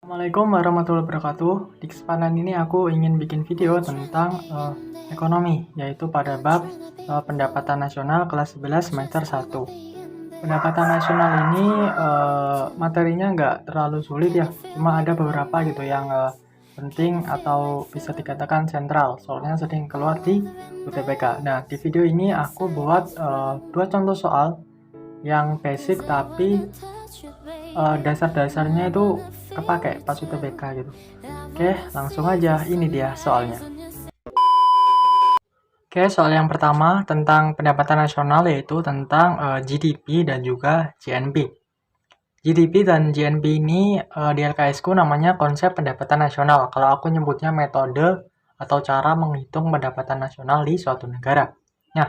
Assalamualaikum warahmatullahi wabarakatuh. Di kesempatan ini aku ingin bikin video tentang ekonomi, yaitu pada bab pendapatan nasional kelas 11 semester 1. Pendapatan nasional ini materinya nggak terlalu sulit ya, cuma ada beberapa gitu yang penting atau bisa dikatakan sentral, soalnya sering keluar di UTBK. Nah, di video ini aku buat dua contoh soal yang basic tapi dasar-dasarnya itu kepake pas UTBK gitu. Oke, langsung aja, ini dia soalnya. Oke, soal yang pertama tentang pendapatan nasional, yaitu tentang GDP dan juga GNP. GDP dan GNP ini di LKS ku namanya konsep pendapatan nasional. Kalau aku nyebutnya metode atau cara menghitung pendapatan nasional di suatu negara. Nah,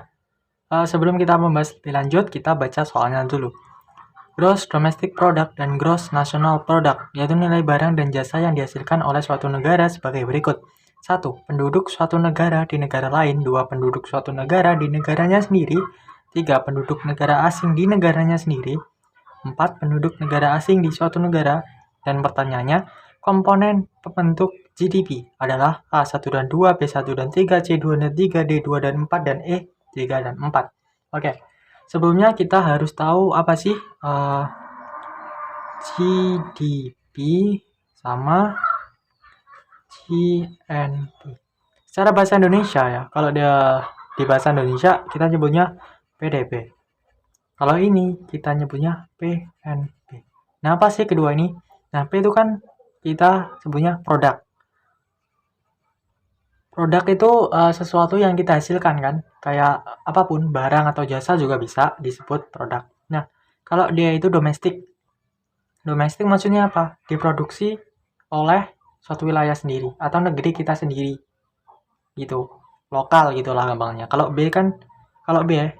sebelum kita membahas lebih lanjut, kita baca soalnya dulu. Gross Domestic Product dan Gross National Product, yaitu nilai barang dan jasa yang dihasilkan oleh suatu negara sebagai berikut. 1. Penduduk suatu negara di negara lain. 2. Penduduk suatu negara di negaranya sendiri. 3. Penduduk negara asing di negaranya sendiri. 4. Penduduk negara asing di suatu negara. Dan pertanyaannya, komponen pembentuk GDP adalah A1 dan 2, B1 dan 3, C2 dan 3, D2 dan 4, dan E3 dan 4. Oke. Sebelumnya kita harus tahu apa sih GDP sama GNP. Secara bahasa Indonesia ya, kalau dia di bahasa Indonesia kita nyebutnya PDB. Kalau ini kita nyebutnya PNB. Nah, apa sih kedua ini? Nah, P itu kan kita sebutnya produk. Produk itu sesuatu yang kita hasilkan kan, kayak apapun, barang atau jasa juga bisa disebut produk. Nah, kalau dia itu domestik. Domestik maksudnya apa? Diproduksi oleh suatu wilayah sendiri atau negeri kita sendiri. Gitu. Lokal gitulah gampangnya. Kalau B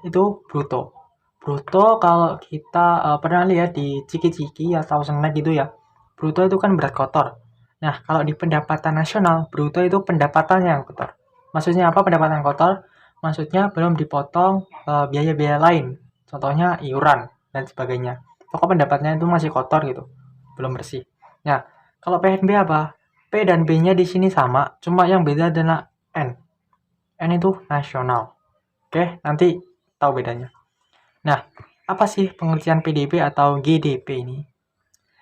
itu bruto. Bruto kalau kita pernah lihat di ciki-ciki atau snack gitu ya. Bruto itu kan berat kotor. Nah, kalau di pendapatan nasional, bruto itu pendapatannya yang kotor. Maksudnya apa pendapatan kotor? Maksudnya belum dipotong biaya-biaya lain. Contohnya iuran dan sebagainya. Pokok pendapatnya itu masih kotor gitu. Belum bersih. Nah, kalau PNB apa? P dan B-nya di sini sama, cuma yang beda adalah N. N itu nasional. Oke, nanti tahu bedanya. Nah, apa sih pengertian PDB atau GDP ini?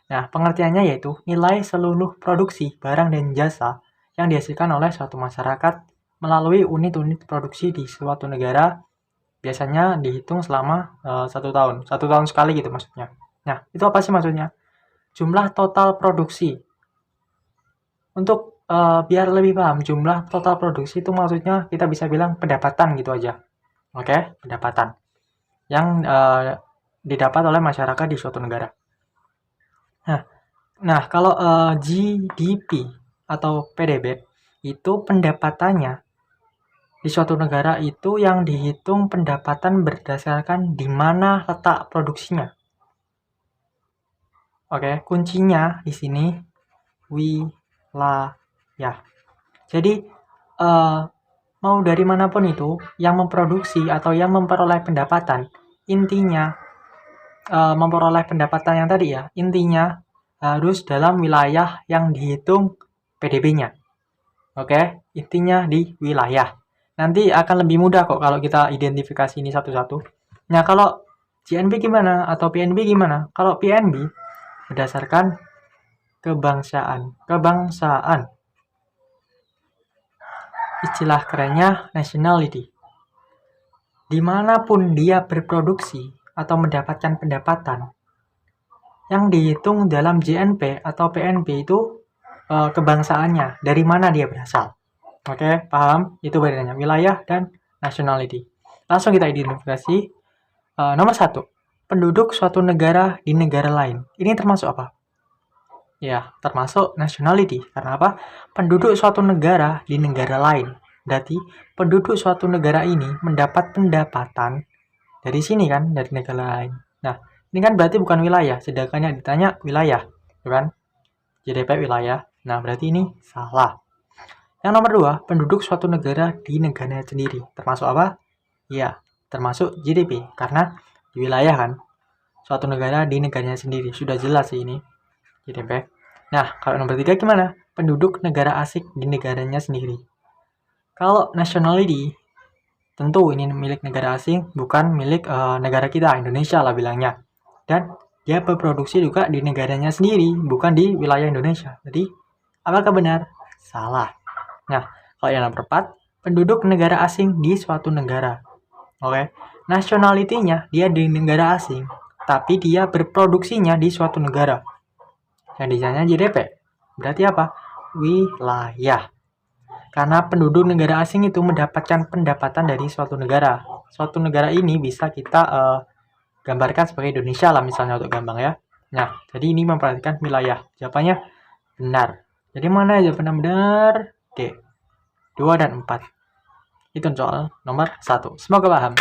Nah, pengertiannya yaitu nilai seluruh produksi barang dan jasa yang dihasilkan oleh suatu masyarakat melalui unit-unit produksi di suatu negara, biasanya dihitung selama 1 tahun. 1 tahun sekali gitu maksudnya. Nah, itu apa sih maksudnya? Jumlah total produksi. Untuk biar lebih paham, jumlah total produksi itu maksudnya kita bisa bilang pendapatan gitu aja. Oke, pendapatan yang didapat oleh masyarakat di suatu negara. Nah, kalau GDP atau PDB itu pendapatannya di suatu negara itu yang dihitung pendapatan berdasarkan di mana letak produksinya. Oke, kuncinya di sini wilayah. Jadi mau dari manapun itu yang memproduksi atau yang memperoleh pendapatan, intinya memperoleh pendapatan yang tadi ya, intinya harus dalam wilayah yang dihitung PDB-nya. Oke, intinya di wilayah. Nanti akan lebih mudah kok kalau kita identifikasi ini satu-satu. Nah, kalau GNP gimana atau PNB gimana? Kalau PNB berdasarkan kebangsaan. Kebangsaan. Istilah kerennya nationality. Dimanapun dia berproduksi atau mendapatkan pendapatan, yang dihitung dalam GNP atau PNB itu kebangsaannya, dari mana dia berasal. Oke, paham? Itu bedanya, wilayah dan nationality. Langsung kita identifikasi. Nomor 1, penduduk suatu negara di negara lain. Ini termasuk apa? Ya, termasuk nationality. Karena apa? Penduduk suatu negara di negara lain. Berarti penduduk suatu negara ini mendapat pendapatan dari sini kan, dari negara lain. Nah, ini kan berarti bukan wilayah, sedangkan yang ditanya wilayah, kan? GDP wilayah. Nah, berarti ini salah. Yang nomor 2, penduduk suatu negara di negaranya sendiri. Termasuk apa? Ya, termasuk GDP. Karena di wilayah kan, suatu negara di negaranya sendiri. Sudah jelas sih ini GDP. Nah, kalau nomor 3 gimana? Penduduk negara asing di negaranya sendiri. Kalau nationality, tentu ini milik negara asing, bukan milik negara kita, Indonesia lah bilangnya. Dan dia berproduksi juga di negaranya sendiri, bukan di wilayah Indonesia. Jadi, apakah benar? Salah. Nah, kalau yang nomor 4, penduduk negara asing di suatu negara. Oke, nationality-nya dia di negara asing, tapi dia berproduksinya di suatu negara. Yang desainnya JDP. Berarti apa? Wilayah. Karena penduduk negara asing itu mendapatkan pendapatan dari suatu negara. Suatu negara ini bisa kita gambarkan sebagai Indonesia lah misalnya untuk gampang ya. Nah, jadi ini memperhatikan wilayah. Jawabannya benar. Jadi mana jawaban yang benar? D. 2 dan 4. Itu soal nomor 1. Semoga paham.